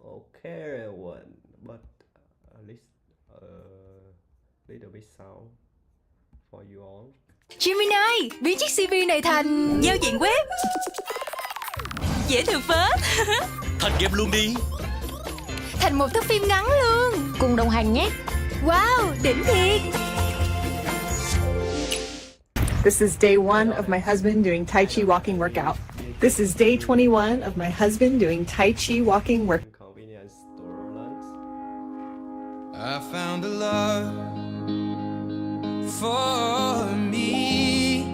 Okay, one, but at least little bit sound for you all. Gemini, biến chiếc CV này thành giao diện web. Dễ thương phết. Thành game luôn đi. Thành một thước phim ngắn luôn. Cùng đồng hành nhé. Wow, đỉnh thiệt. This is day 1 of my husband doing Tai Chi walking workout. This is day 21 of my husband doing Tai Chi walking workout. Convenience store lunch. I found a love for me.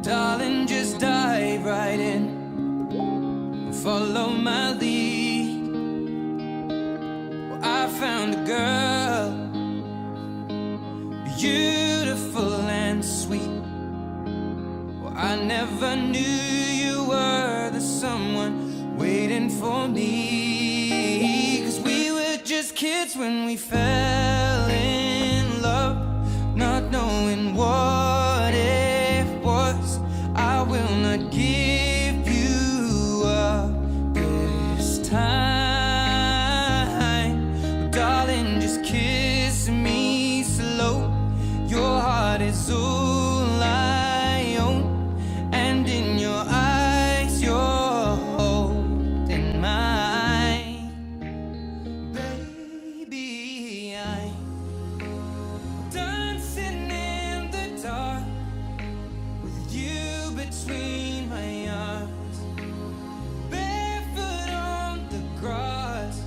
Darling, just dive right in. Follow my lead. Well, I found a girl, beautiful and sweet. Well, I never knew you were the someone waiting for me. 'Cause we were just kids when we fell in love, not knowing what it was. I will not give you up this time. Darling, just kiss me slow. Your heart is all I own, and in your eyes you're holding mine. Baby, I'm dancing in the dark with you between my arms, barefoot on the grass,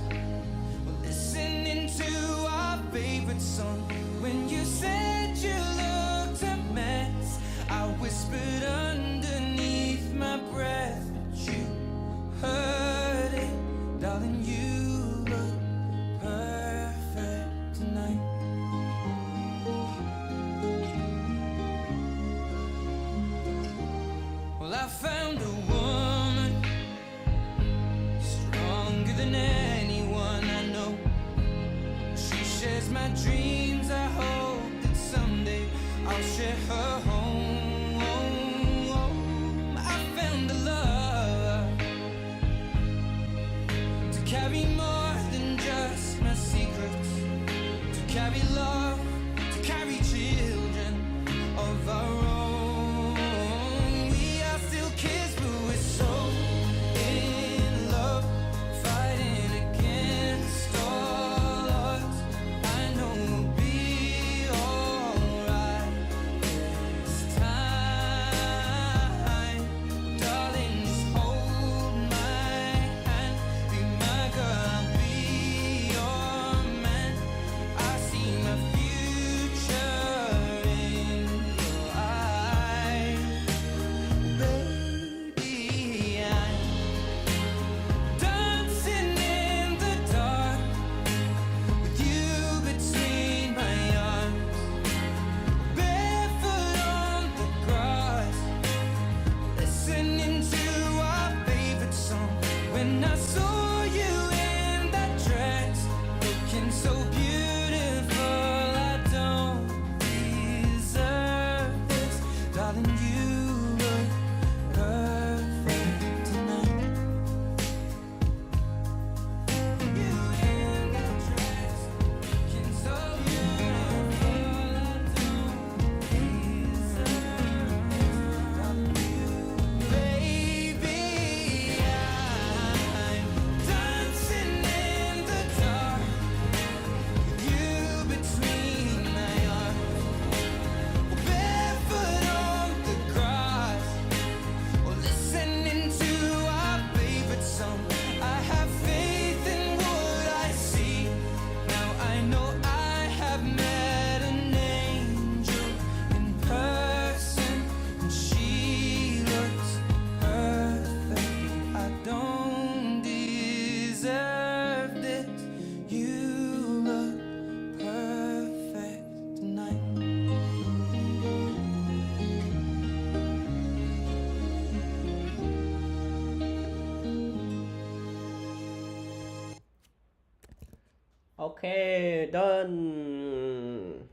listening to our favorite song. When you said you looked a mess, I whispered underneath my breath, but you heard it. Darling, you look perfect tonight. Well, I found a woman stronger than anyone I know. She shares my dreams. I hope that someday I'll share her home. I found a love to carry more than just my secrets, to carry love, to carry children of our own. We are still kids, but we're so in love, fighting against all odds. I know we'll be alright this time. Darling, just hold my hand. Be my girl, I'll be your man. I see my future. Okay, done.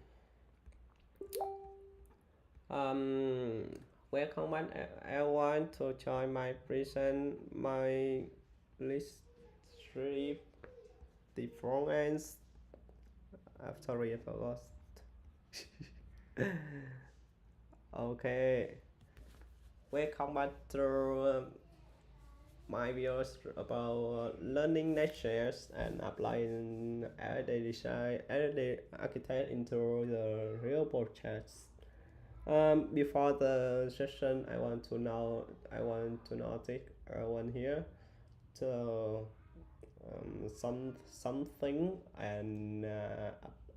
Um, Welcome back. I want to join my present my list trip the front ends. I'm sorry, I forgot. Okay, welcome back to my videos about learning Next.js and applying everyday design, everyday architect into the real projects. Before the session, I want to notice one here. So something and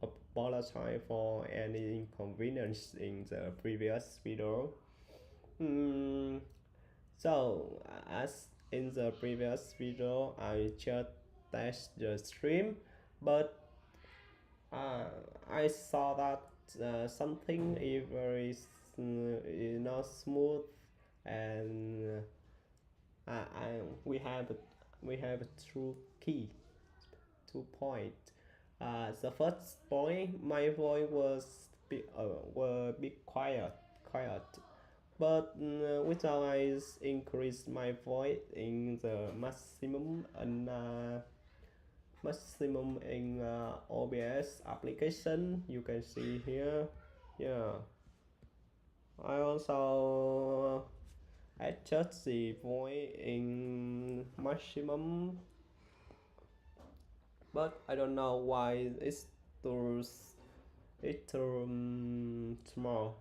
apologize for any inconvenience in the previous video. Mm, so as in the previous video, I just test the stream, but I saw that something is not smooth, and we have two key 2 point. The first point, my voice were bit quiet, but without I increase my voice in the maximum in OBS application, you can see here. Yeah, I also adjust the voice in maximum, but I don't know why it's too small.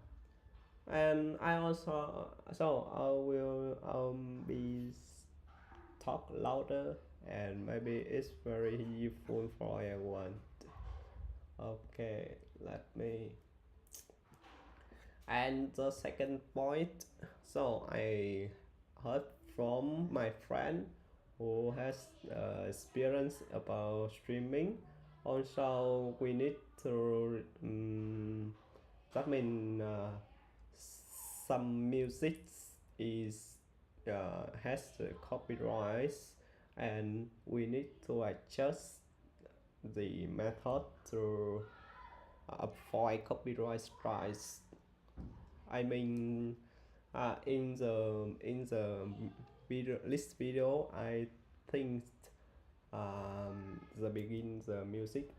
And I also I will be talk louder, and maybe it's very useful for everyone. Okay, let me. And the second point, so I heard from my friend who has experience about streaming. Also, we need to that means some music is has the copyright, and we need to adjust the method to avoid copyright strikes. I mean, in the video, I think the begin the music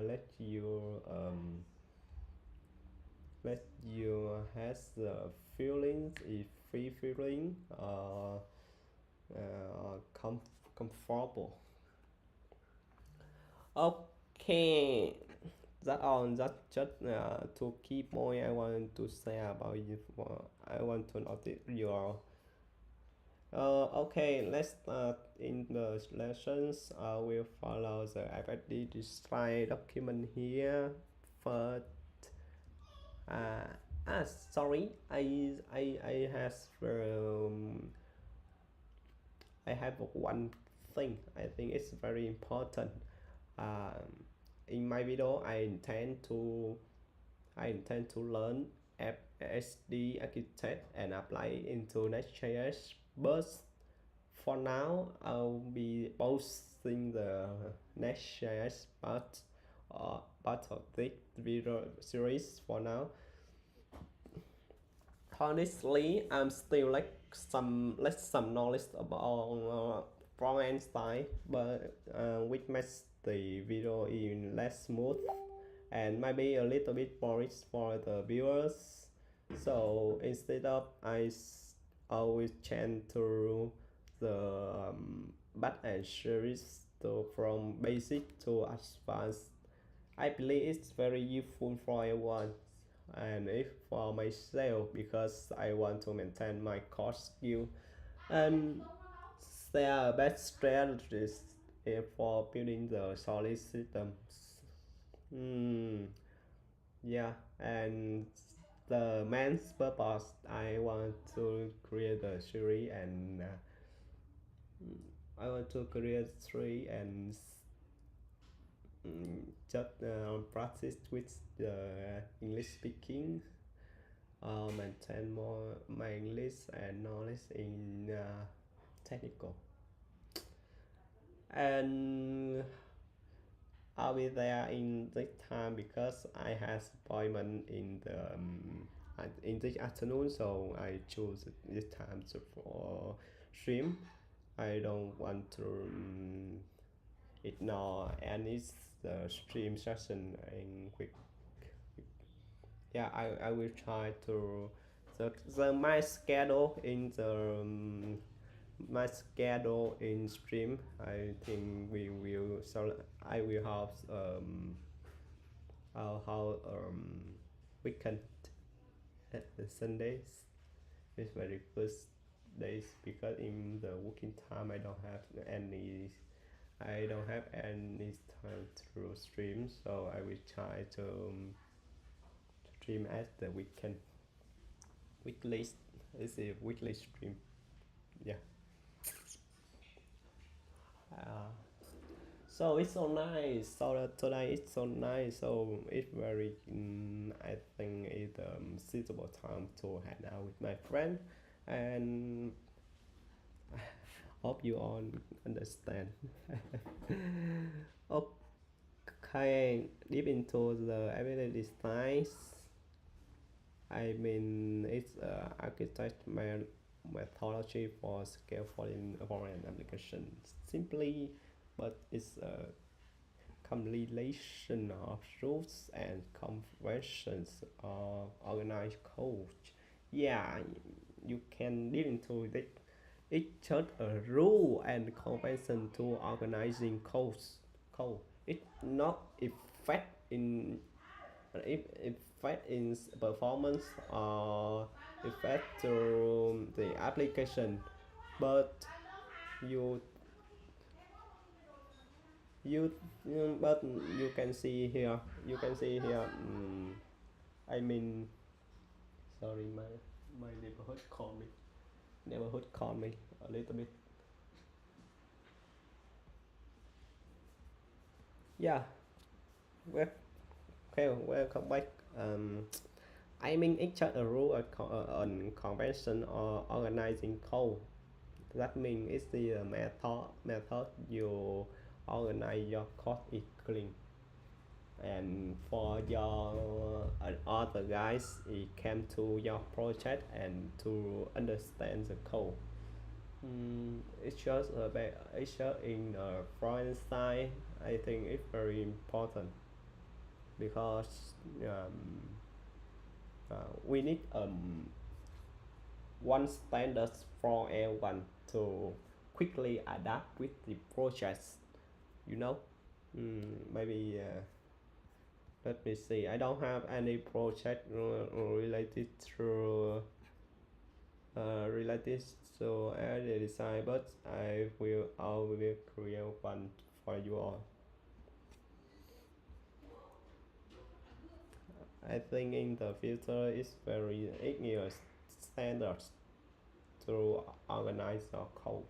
let you has the feelings is free feeling comfortable. Okay, that's just two key point I want to say about you. I want to notice your. Okay, let's start in the lessons. We'll follow the FSD design document here. First, sorry, I have one thing. I think it's very important. In my video, I intend to learn FSD architect and apply it into Next.js, but for now I'll be posting the Next.js part of this video series for now. Honestly, I'm still like some knowledge about front end style, but which makes the video even less smooth and maybe a little bit boring for the viewers. So instead of always change to the back-end series from basic to advanced. I believe it's very useful for everyone, and if for myself, because I want to maintain my core skill and there are best strategies for building the solid systems. Yeah, and the main purpose I want to create a series, and I want to create three and just practice with the English speaking, maintain more my English and knowledge in technical. And I'll be there in this time because I have appointment in this afternoon, so I choose this time for stream. I don't want to ignore any the stream session in quick. Yeah, I will try to my schedule in the my schedule in stream. I think we will so I will have I'll have weekend at the Sundays. It's very first days because in the working time I don't have any time to stream, so I will try to stream at the weekend. Weekly, it's a weekly stream. Yeah. So it's so nice. So today it's so nice. So it's very, I think it's suitable time to hang out with my friend, and hope you all understand. Okay, deep into the everyday designs. I mean, it's architect methodology for scaffolding for an application. Simply, but it's a compilation of rules and conventions of organized code. Yeah, you can deep into it. It's just a rule and convention to organizing codes. Code. It's not effect in effect in performance or effect to the application, but you but you can see here I mean, sorry, my neighborhood called me a little bit. Yeah, well, okay, welcome back. I mean, it's just a rule on convention or organizing code. That means it's the method you organize your code is clean. And for your other guys, it came to your project and to understand the code. It's just in front side. I think it's very important because we need one standard for everyone to quickly adapt with the projects, you know. Maybe let me see, I don't have any project related to area design, but I will create one for you all. I think in the future it's very ignorant standards to organize your code.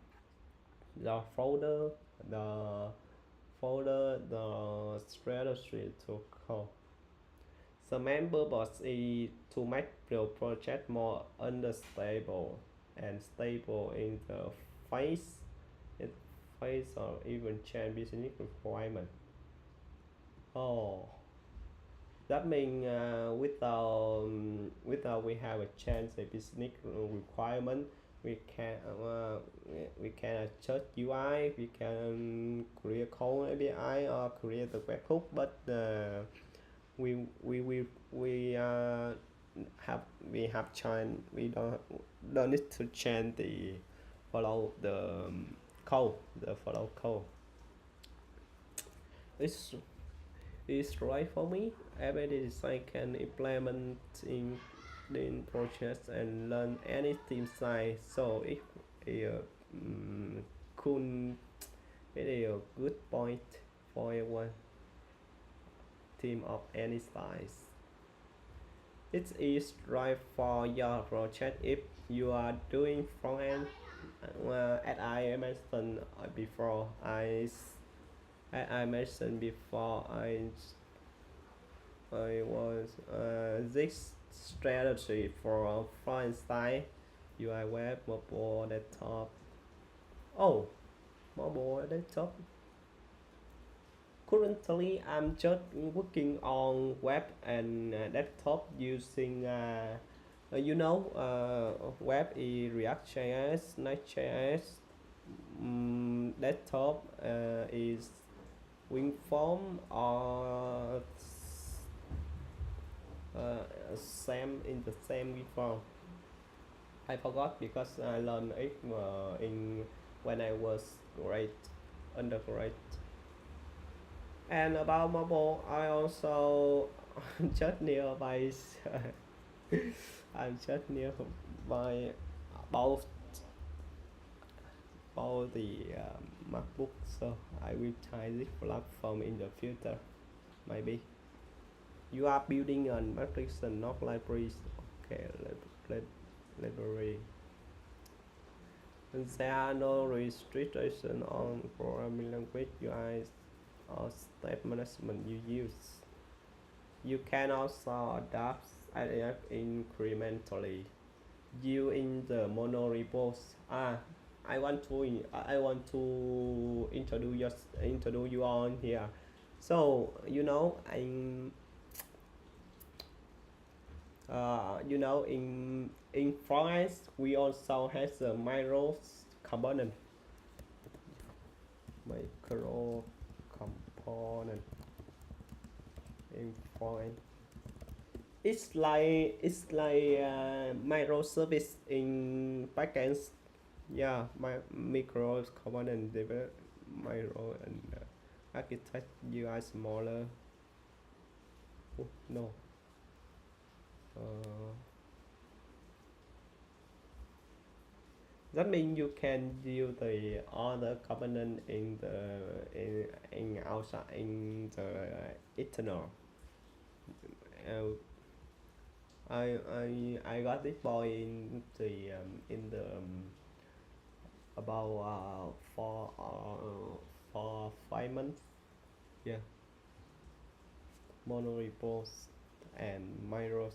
The the strategy to code. The main purpose is to make the project more understandable and stable in the face or even change business requirement. Oh, that means without we have a change the business requirement, we can adjust UI, we can create code API or create the webhook, but we have change, we don't need to change the follow the code, it's right for me. Every design can implement in projects and learn any team size, so it could be a good point for everyone team of any size. It is right for your project if you are doing front end. As I mentioned before, I was this strategy for front side, UI web, mobile, desktop. Oh, mobile, desktop. currently I'm just working on web and desktop using web is React.js, Next.js, desktop is WinForm or same in the same WinForm. I forgot because I learned it in when I was undergrad. And about mobile, I also just nearby. I'm just nearby both the MacBook, so I will try this platform in the future. Maybe you are building on matrix and not libraries. Okay, library. And there are no restrictions on programming language UI or step management you use. You can also adapt IDF incrementally. You in the mono repos. I want to introduce you on here. So in Florence we also has a micro component in Florence. It's like microservice in backends. Yeah, my micro component develop micro and architect UI smaller. Oh, no. That means you can use the other component in outside in the internal. I got this boy in the about 5 months. Yeah, mono repos and micro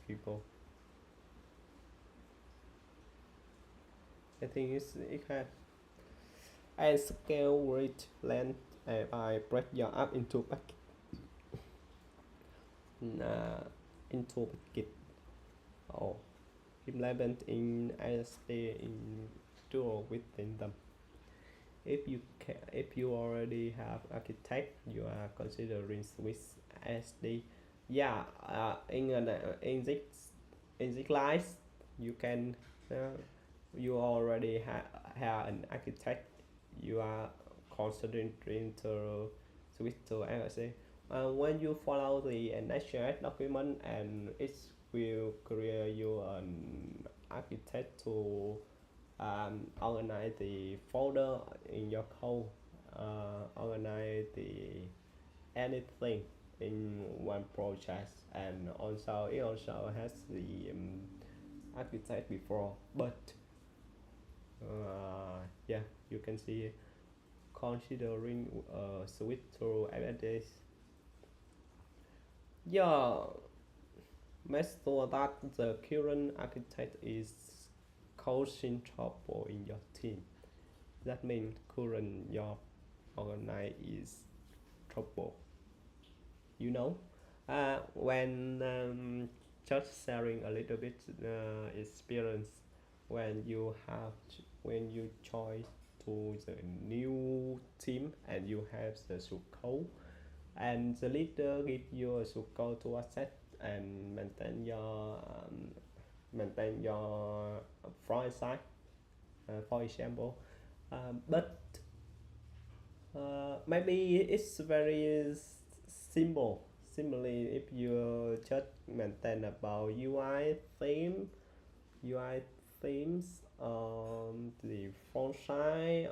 repo. I think it has and scale rate length I break your app into packet or implement in FSD in dual within them. If you already have architect, you are considering switch SD. Yeah, in this slide you can you already have an architect. You are considering to switch to SD. When you follow the Next.js document, and it will create you an architect to organize the folder in your code, organize the anything in one project, and also it also has the architect before, but yeah, you can see considering switch to FSD. Yeah, make sure that the current architect is causing trouble in your team. That means current your organize is trouble. When just sharing a little bit experience when you join to the new team and you have the code and the leader give you a code to access and maintain your front side, for example, but maybe it's very simple. Similarly, if you just maintain about UI themes, the front side,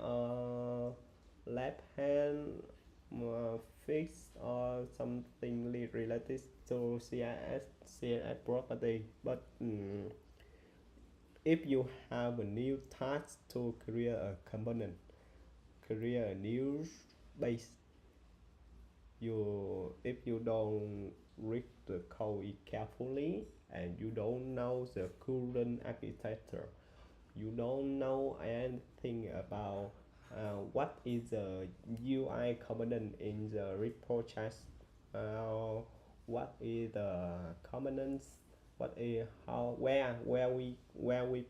left hand fix or something related to CSS property. But if you have a new task to create a component, create a new base, if you don't read the code carefully and you don't know the current architecture, you don't know anything about what is the UI component in the repo chest, what is the components, what is how where we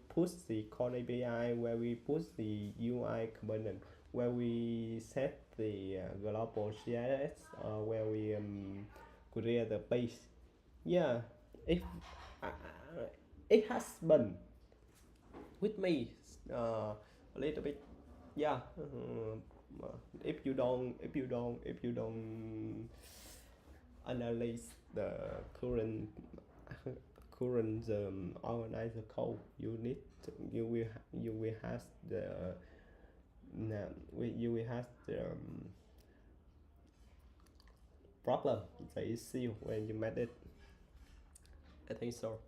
push the core API, where we push the UI component, where we set the global CSS, where we create the page. Yeah, uh, it has been with me a little bit. Yeah, if you don't analyze the current organizer code, you will have the you will have the problem, the issue when you made it. I think so.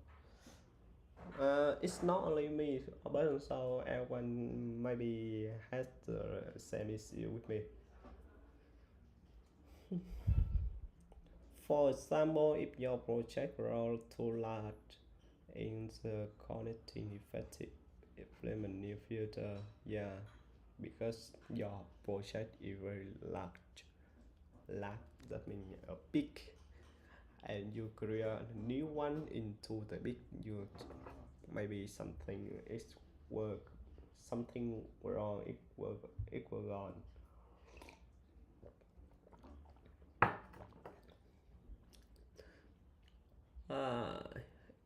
It's not only me, but also everyone maybe has the same issue with me. For example, if your project grows too large in the connecting effective implement new filter, yeah, because your project is very large, that means a big, and you create a new one into the big, you maybe something is work, something wrong, it will gone.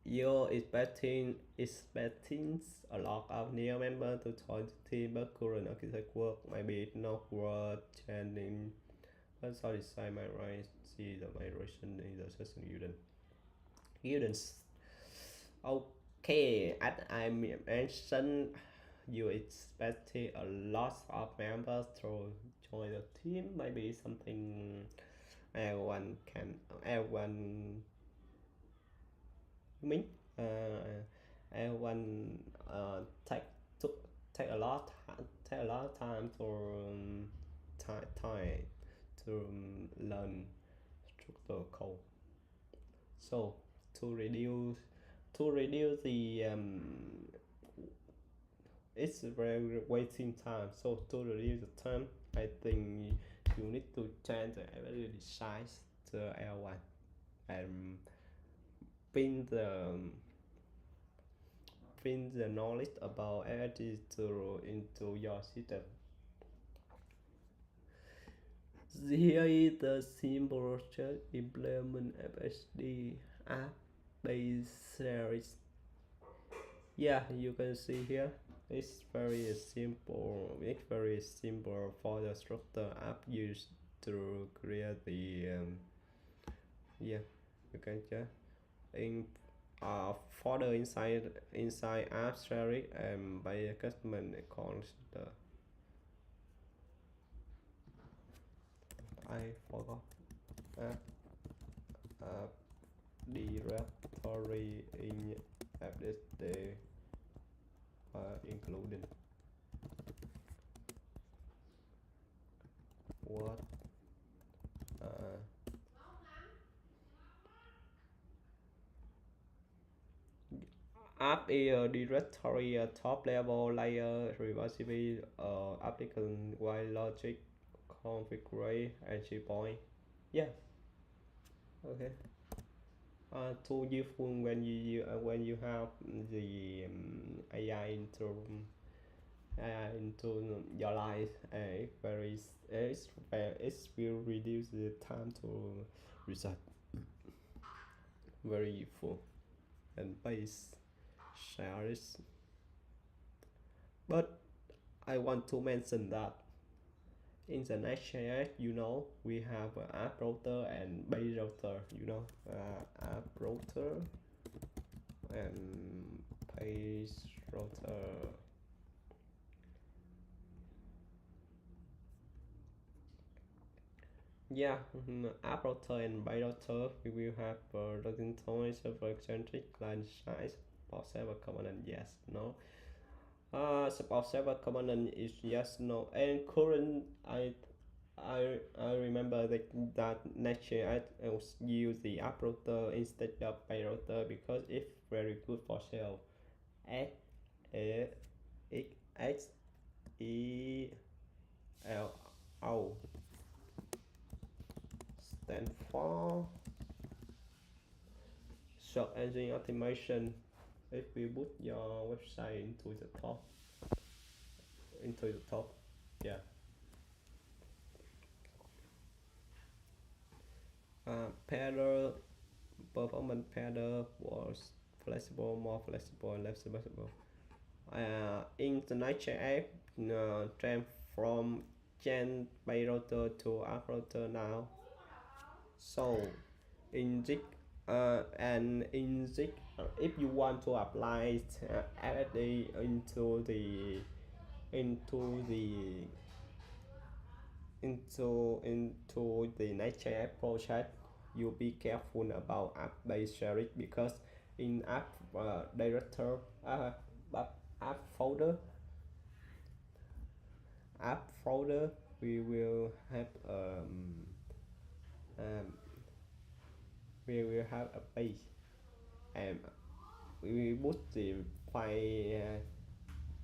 You're expecting a lot of new members to join the team, but current architect work maybe it's not worth changing. But sorry, say my right, see the migration in the session students. Okay, as I mentioned, you expected a lot of members to join the team. Maybe something everyone mean everyone take took take a lot of time to time to learn structure code. So to reduce the it's very waiting time. So to reduce the time, I think you need to change the availability size to L1 and pin the knowledge about FSD into your system. Here is the simple structure implement FSD app based series. Yeah, you can see here. It's very simple. It's very simple for the structure app used to create the yeah. You can just in folder inside app series and by a customer consider. I forgot app directory in FSD included. What app is a directory, a top level layer reversible applicant while logic configure entry point. Yeah, okay. Too useful when you have the AI into your life. It will reduce the time to research. Very useful and base shares. But I want to mention that in the Next.js, we have app router and base router. App router and base router. Yeah, app router and base router. We will have login time, server centric, client side, support server component. Yes, no. Support server component is yes, no, and current I remember that Next.js use the app router instead of base router because it's very good for sale. S A X E LO stand for search engine optimization. If we put your website into the top, yeah. Better performance, better was flexible, more flexible, and less flexible. In the Next.js, trend from Gen by router to app router now. So in this if you want to apply FSD into the Next.js project, you be careful about app-based sharing, because in app director app folder we will have um, a page, and we will put the file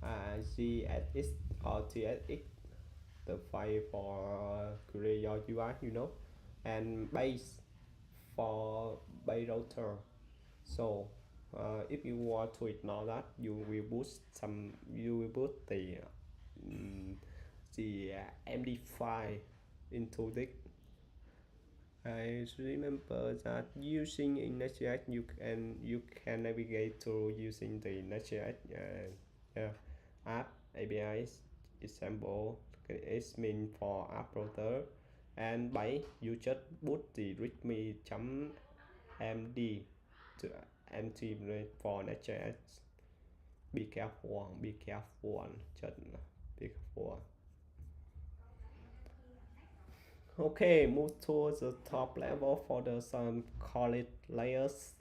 GSX or TSX, the file for create your UI, and base for base router. So if you want to ignore that, you will put the MD5 into this. I remember that using in Next.js you can navigate to using the Next.js app APIs example is mean for app router, and by you just put the readme.md to empty for Next.js. Be careful, just be careful. Okay, move to the top level for the some solid layers.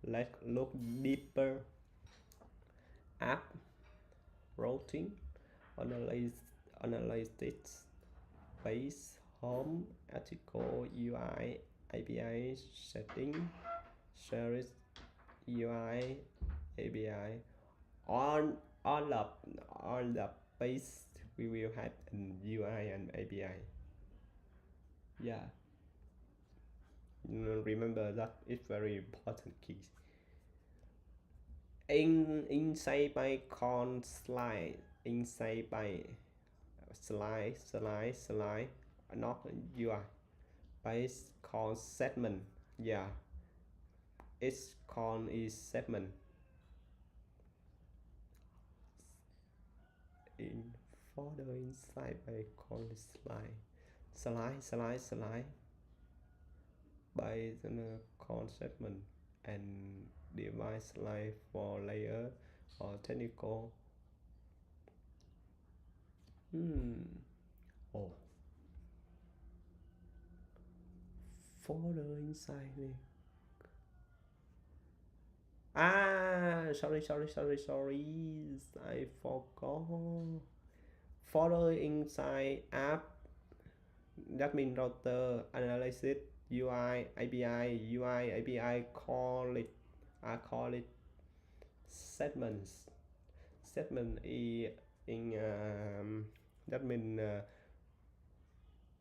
Let's look deeper. App routing, analytics, base, home, article, UI, API setting, service, UI, API. All the base we will have in UI and API. Yeah. Remember that it's very important key. Inside by con slide, inside by slide, not UI. By con segment, yeah. It's con is segment. In further inside by con slide by the con segment, and device life for layer or technical. Oh, further inside me. Sorry, I forgot. Further inside app, that means router analysis, UI API call it segments. Segment is in that means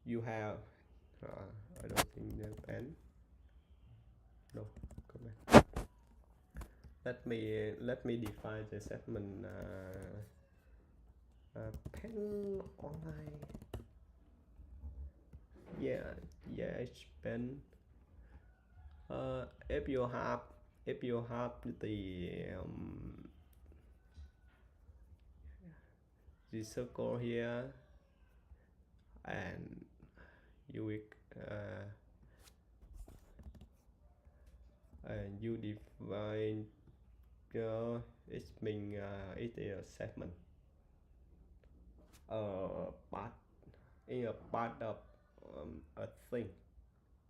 you have I don't think that pen. No, come back. Let me define the segment pen online. Yeah, it's pen. If you have the circle here, and you define it means it is a segment part in a part of a thing.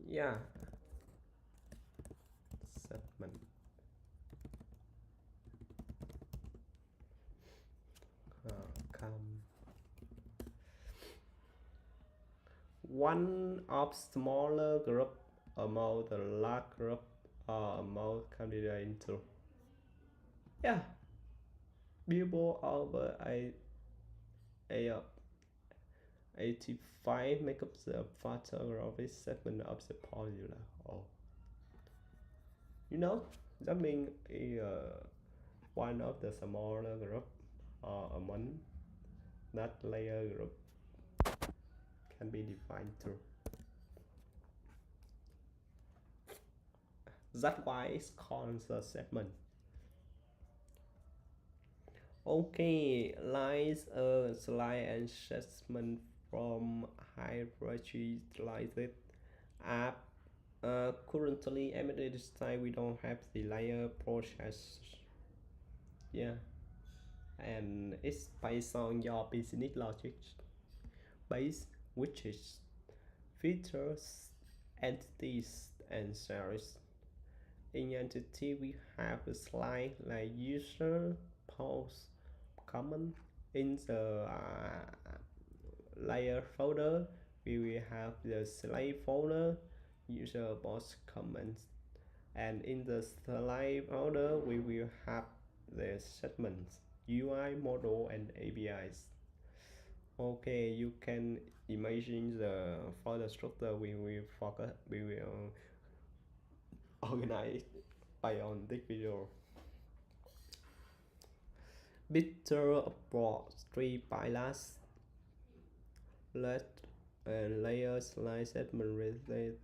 Yeah, segment. Come one of smaller group among the large group or among candidate into. Yeah, people over a 85 make up the photography segment of the polymer. Oh, you know, that means one of the smaller group or among that layer group can be defined through. That's why it's called the segment. Okay, lines a slide and segment from hierarchized app. Currently, embedded design we don't have the layer process. Yeah, and it's based on your business logic, base which is features, entities, and service. In entity, we have a slide like user, post, comment. In the layer folder, we will have the slide folder, user, post, comments, and in the slide folder, we will have the segments, UI, model, and APIs. Okay, you can imagine the folder structure we will focus. We will organize by on this video. Bitter approach 3 pillars. Let layer slide segment related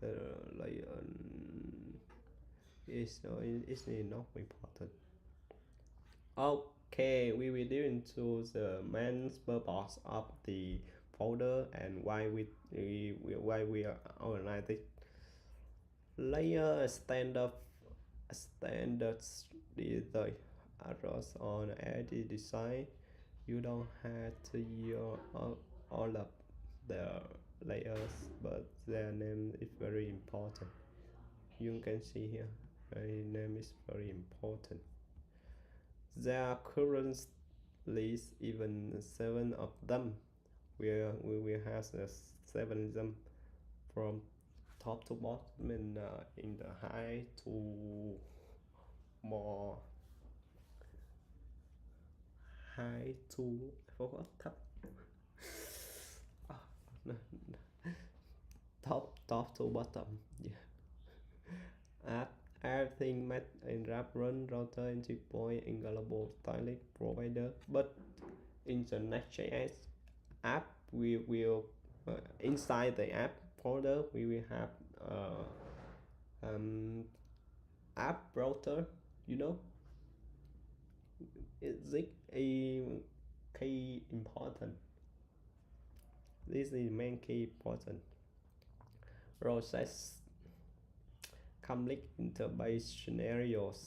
layer is not important. Okay, we will dive into the main purpose of the folder and why we are organized. Layer standards the arrows on any design. You don't have to use all of the layers, but their name is very important. You can see here, their name is very important. There are currently even 7 of them. We will have 7 of them from top to bottom and in the high to more high to I forgot top to bottom. Yeah. Everything met in wrap run router entry point in global styling provider, but in the Next.js app we will inside the app folder we will have app router. You know, is it a key important? This is the main key important. Process complete interface scenarios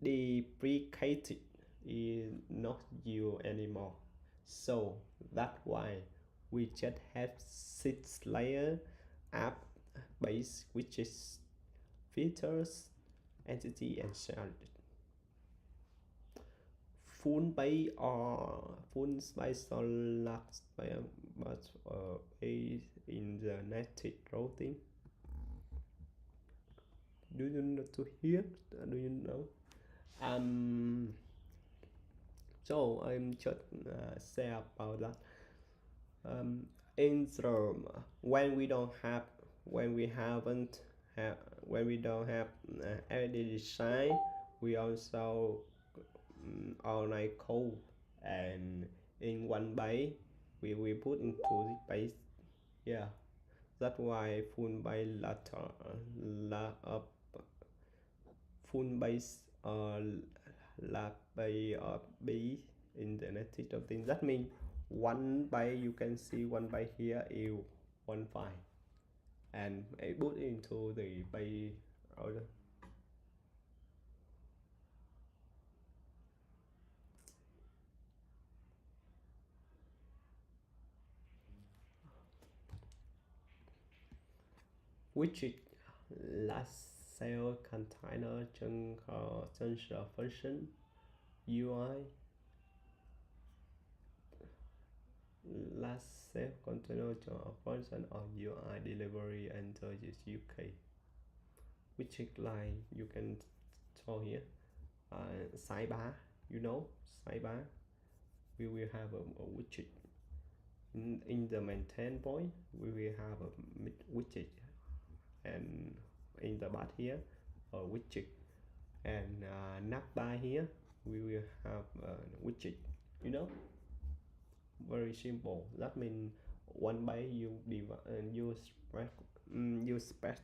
deprecated is not you anymore, so that's why we just have 6 layer app base, which is features, entity, and service. Full base or full space or large space, but in the native routing. Do you know to hear? Do you know? So I'm just say about that. In the when we don't have when we don't have any design, we also online code, and in one base we put into this base. Yeah, that's why full base lab base or b in the native of things. That means one byte, you can see one byte here is one file, and I put into the base order. Which is last cell container sensor function UI. Last cell container function of UI delivery enter is UK. Which is like you can show here sidebar, you know, sidebar we will have a widget. In the maintain point, we will have a widget, and in the bot here, a widget, and navbar here, we will have a widget. You know, very simple. That means one page you spec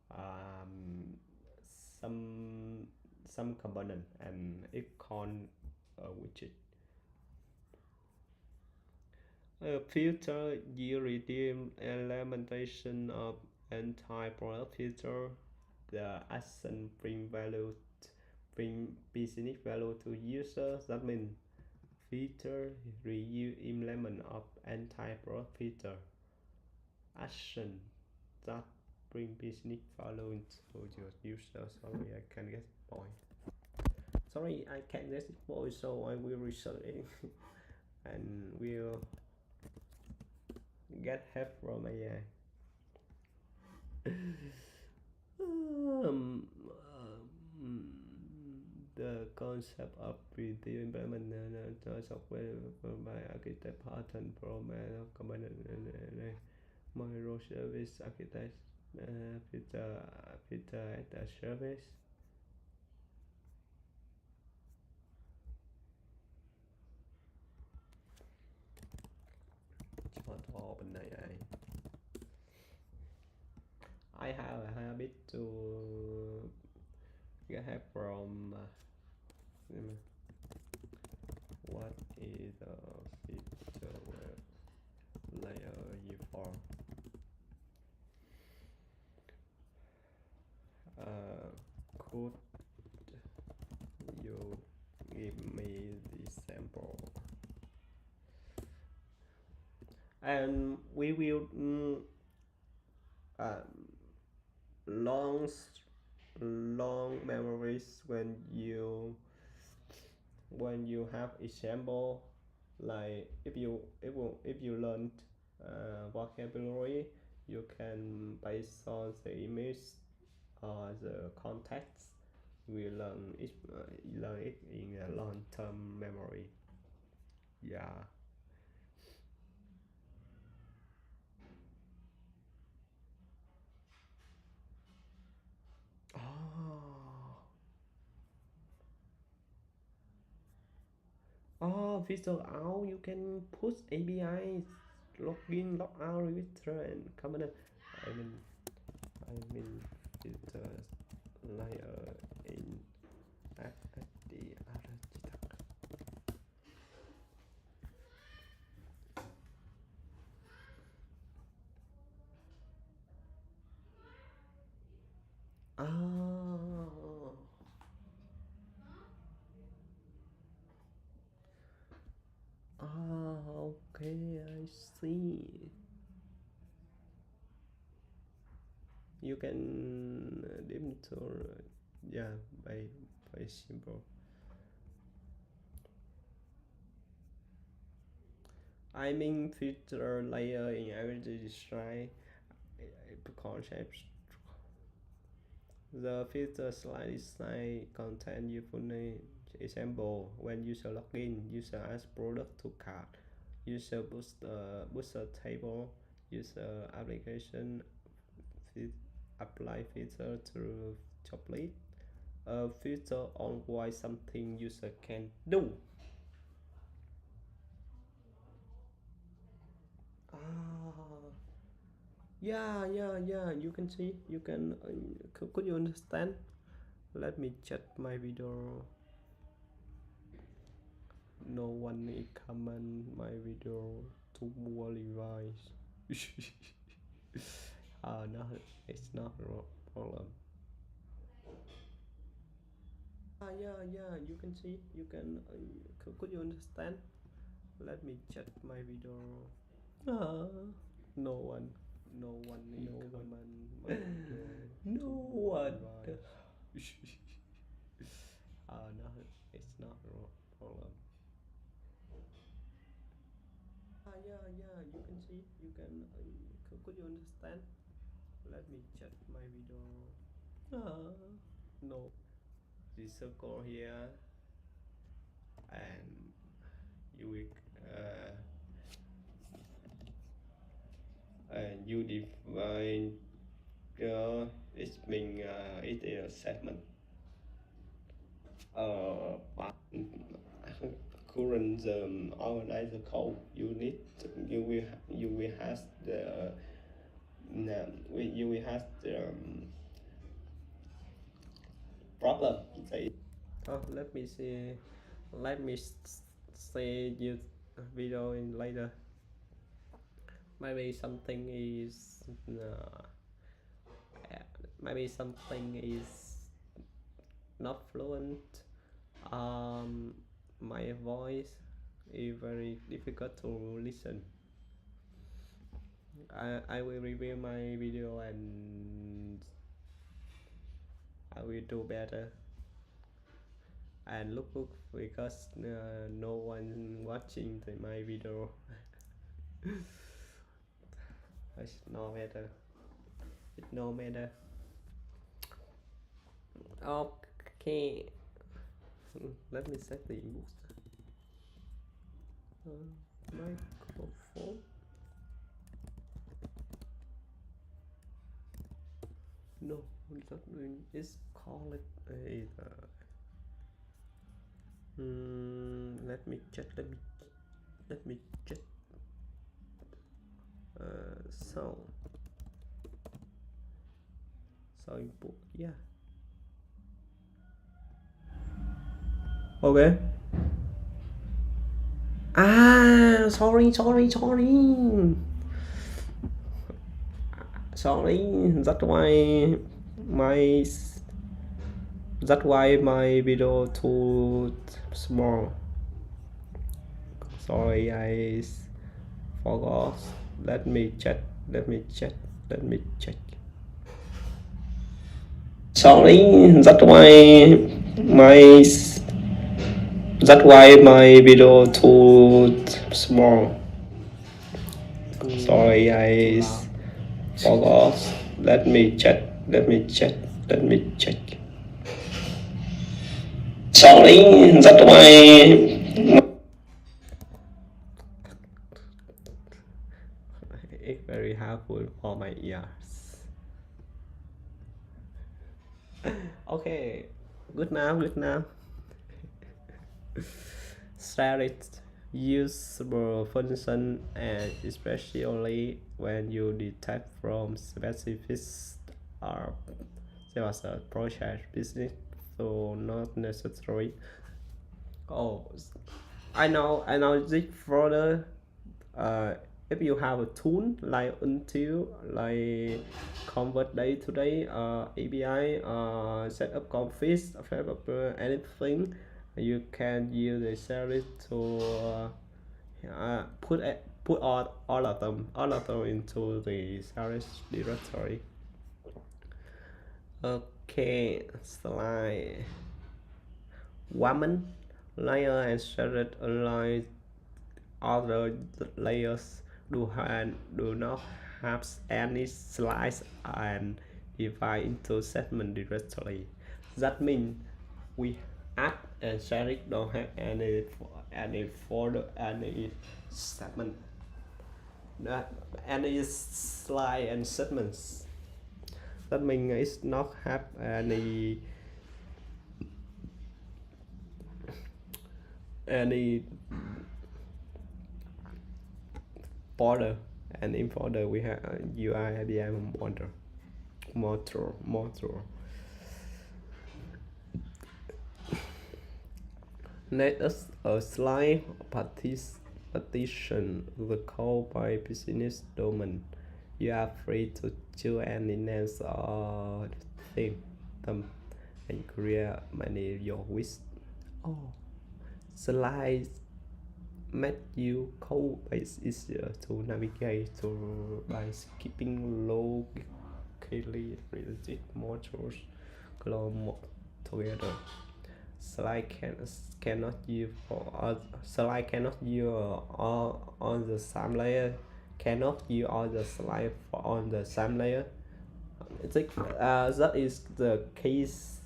um, some component and it called a widget. A filter you redeem implementation of anti-product filter. The action bring business value to users. That means filter reuse implement of anti-product filter action that bring business value to your users. Sorry, I can't get the point. Sorry, I can't get the point, so I will research it and will get help from AI. The concept of video implement software by architect pattern from component microservice architect filter as a service. Cho to bên này I have a habit to get help from what is the feature layer you for could you give me the sample and we will long memories when you have example, like if you learned vocabulary, you can based on the image or the context, we learn it in a long-term memory. Yeah. Oh, visual out, you can push APIs, login, logout, register, and component. I mean filters layer in FSD architect. Oh. Ah, okay, I see. You can dim to yeah, by simple. I mean filter layer in every design concept. The filter slide design contain useful example. When user login, user adds product to cart, user booster table, user application apply filter to chocolate. A filter on why something user can do. Ah, yeah, you can see, you can could you understand? Let me check my video. No one is comment my video to more Levi. No, it's not a problem. Yeah, you can see, you can could you understand? Let me check my video. No one, comment my video. No one. No, it's not a problem. Yeah, you can see, you can could you understand? Let me check my video. No, the circle here. and you will and you define it mean it is a segment but current organize the code you need you will have the you will have the problem. Oh, let me see. Let me see you video in later. Maybe something is maybe something is not fluent. My voice is very difficult to listen. I will review my video and I will do better. And look because no one watching my video. It's no matter. It no matter. Okay. Let me set the boost. Microphone. No, that is call it let me check. Let me check. So input, yeah. Okay. Sorry. That's why my video too small. Sorry, I forgot. Let me check. Sorry, that's why my video too small. Sorry, I forgot. Let me check. Sorry, that's why it's very helpful for my ears. Okay, good now. Share it usable function, and especially when you detect from specific or process business, so not necessary. Oh, I know this further. If you have a tool like until like convert day to day API set up config anything, you can use the service to put all of them into the service directory. Okay, slide woman layer and share align other layers do not have any slice and divide into segment directory. That means we add and share it don't have any folder, any segment, any slide and segments. That means it's not have any border, and in folder we have UI IBM motor. Next, a slide partition the code by business domain. You are free to choose any names or theme them and create many your wish. Slide make you code base easier to navigate to by skipping logically related modules together. Slide cannot use all on the same layer. Cannot use all the slide on the same layer. That is the case.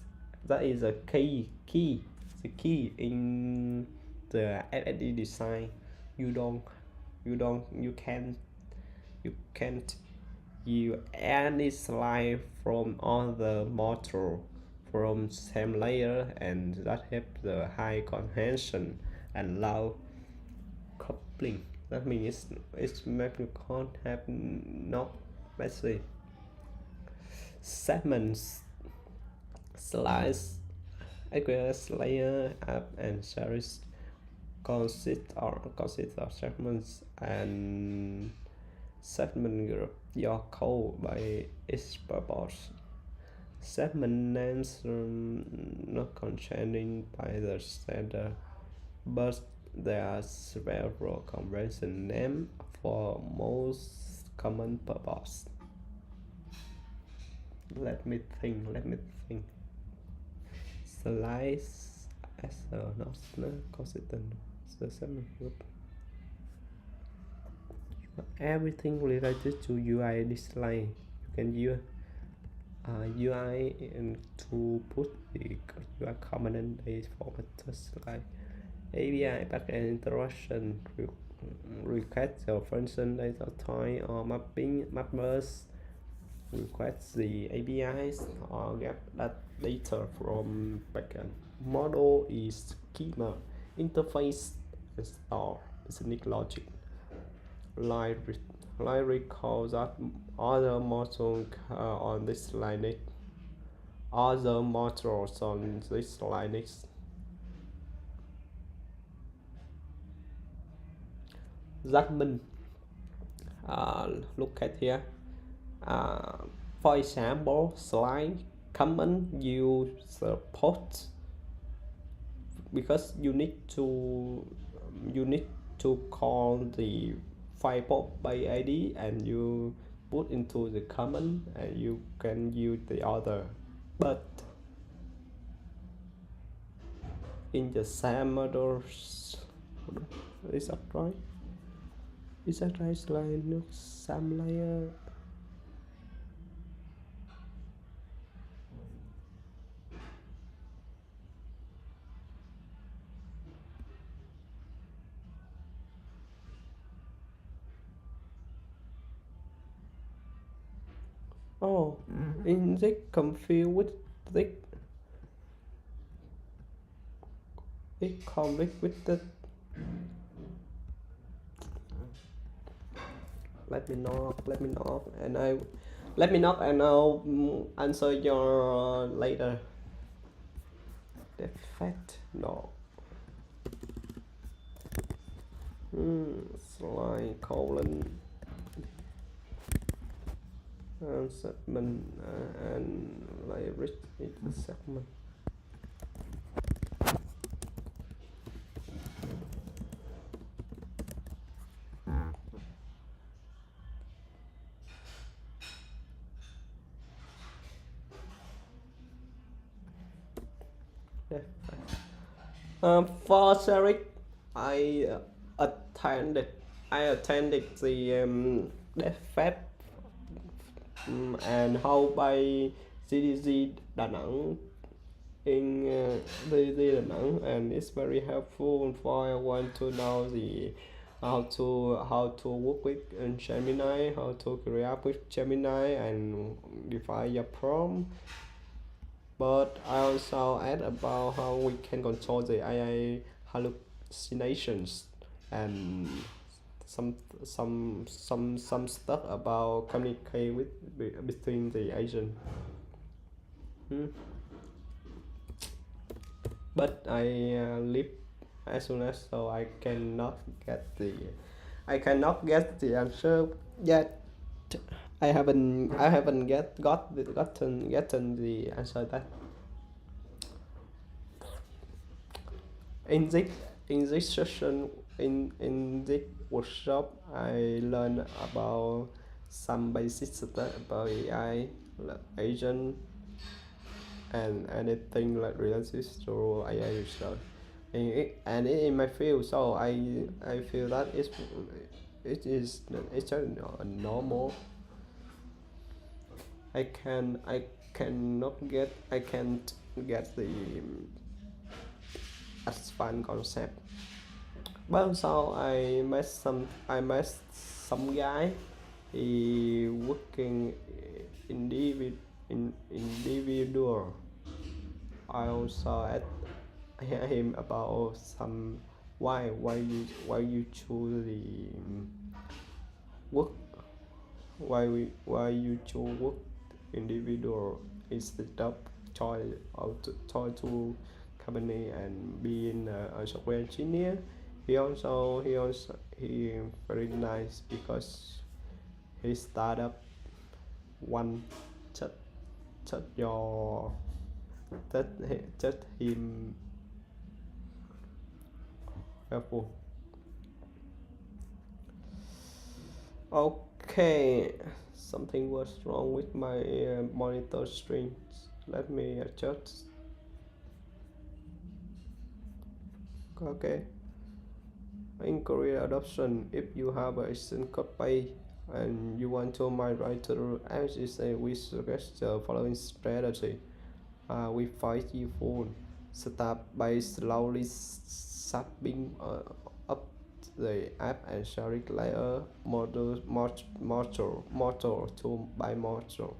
That is the key in the FSD design, you can't use any slide from other module from same layer, and that have the high convention and low coupling. That means it's maybe can't have not messy segments, slice, aqueous layer, app and series consist of segments, and segment group your code by its purpose. Segment names not constraining by the standard, but there are several convention names for most common purpose. Let me think. Slice as a not consistent the segment group. Everything related to UI design, you can use UI and to put the UI component based formatters like API backend interaction, request the function data type or mappers, request the APIs or get that data from backend. Model is schema, interface, and store business logic. Like recall that other modules on this Linux, That means, look at here. For example, slide comment you support, because you need to call the file by ID and you put into the comment, and you can use the other, but in the same models. Is that right? Like some layer. Oh, in this confused with this, it conflict with the. Let me know, and I'll answer your later. Defect no. Slide colon and segment and lyric segment. For Sarek, I attended the DevFest and held by CDC Đà Nẵng in CDC Đà Nẵng, and it's very helpful for I want to know the how to work with Gemini, how to create with Gemini and define your prompt. But I also add about how we can control the AI hallucinations and some stuff about communicate with between the agent. But I leave as soon as, so I cannot get the answer yet. I haven't gotten the answer that. In this session, in this workshop, I learned about some basic stuff about AI, agent, and anything like related to AI research. And in my field, so I feel that it's just normal. I can't get the advanced concept But so I met some guy. He working individual. I also asked him about some why you choose the work why you choose work individual instead of choice to company and being a software engineer. He very nice because he startup one just just your just him helpful. Okay, something was wrong with my monitor strings. Let me adjust. Okay. In career adoption, if you have a instant code base and you want to migrate to FSD, we suggest the following strategy. We find you phone. Start by slowly sapping up the app and sharing layer module to by module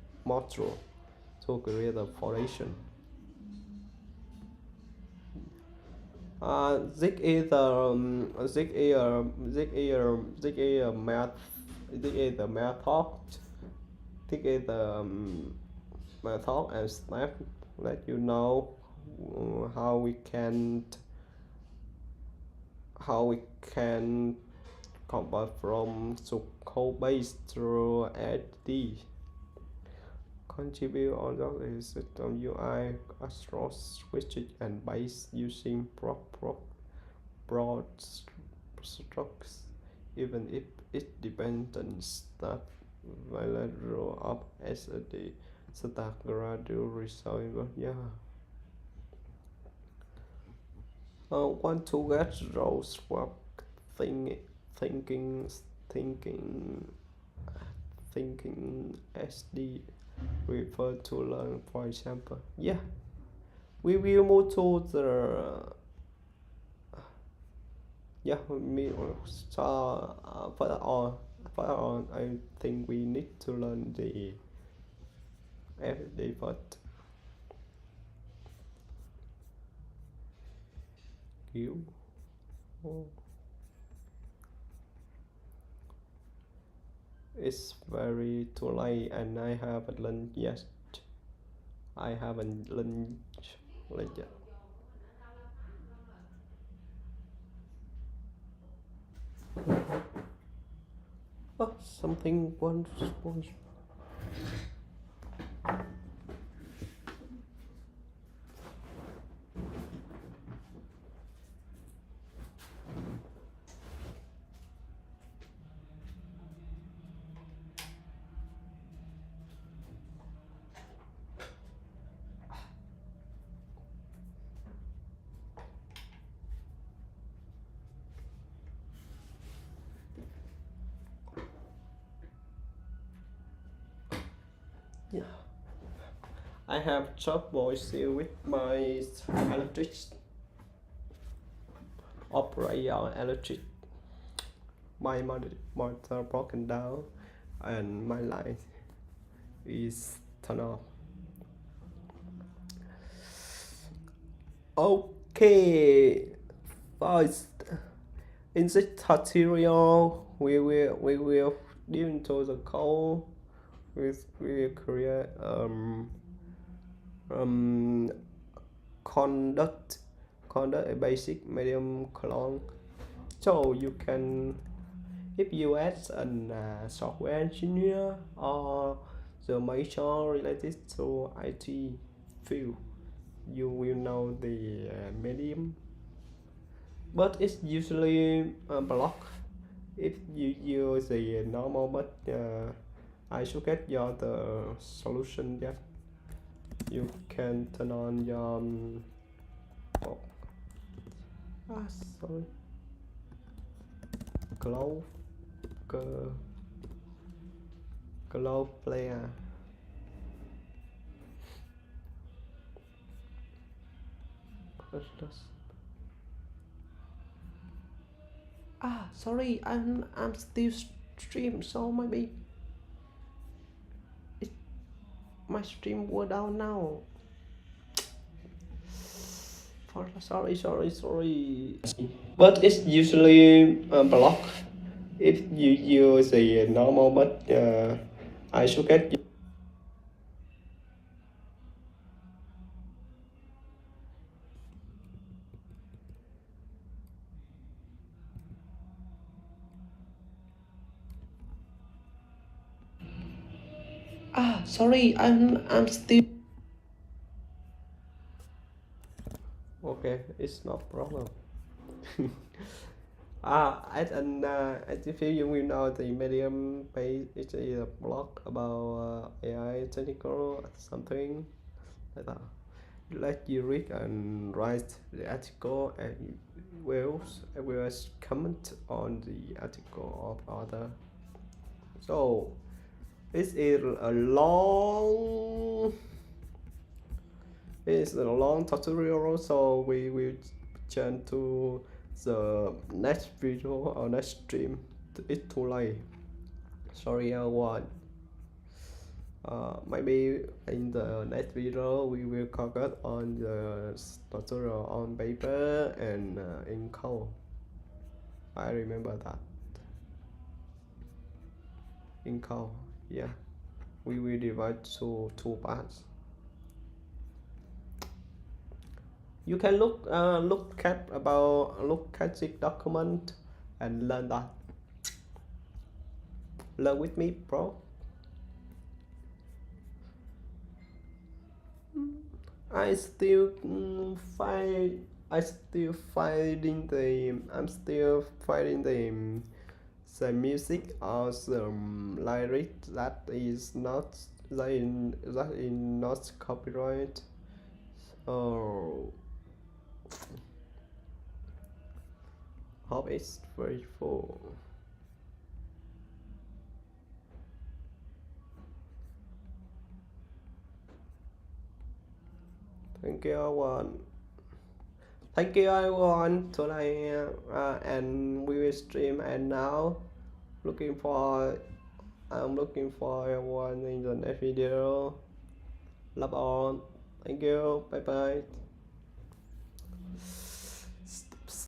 to create a foundation. This is the method. This is the method and step let you know how we can convert from code base to SD. Contribute on the system UI across switches and base using broad strokes, even if it depends that value of SD start gradual resolve. Yeah. Want to get roles for thinking thinking SD refer to learn, for example. Yeah, we will move to the further on I think we need to learn the FSD first. You it's very too late and I haven't learned yet. I haven't learned yet. Oh, something once. Yeah, I have trouble still with my electric operator electric. My motor broken down and my light is turned off. Okay, first in this tutorial we will dive into the code. We will create conduct a basic medium clone, so you can, if you as a software engineer or the major related to IT field, you will know the medium, but it's usually blocked if you use the normal, but I suggest you the solution that you can turn on your sorry, cloud player. Sorry, I'm still stream, so maybe my stream will down now. Sorry. But it's usually blocked if you use the normal. But I should get. Sorry, I'm still. Okay, it's not problem. As if you will know, the Medium page is a blog about AI technical something like that. Let you read and write the article, and will comment on the article of other. So this is a long. It's a long tutorial, so we will turn to the next video or next stream. It's too late. Sorry, everyone. Maybe in the next video we will focus on the tutorial on paper and in code. I remember that. In code, yeah. We will divide to 2 parts. You can look at this document and learn that. Learn with me, bro. I'm still finding the music or the lyric that is not not copyright. So hope it's very full. Thank you everyone. Thank you everyone today, and we will stream. And now, I'm looking for everyone in the next video. Love all. Thank you. Bye bye.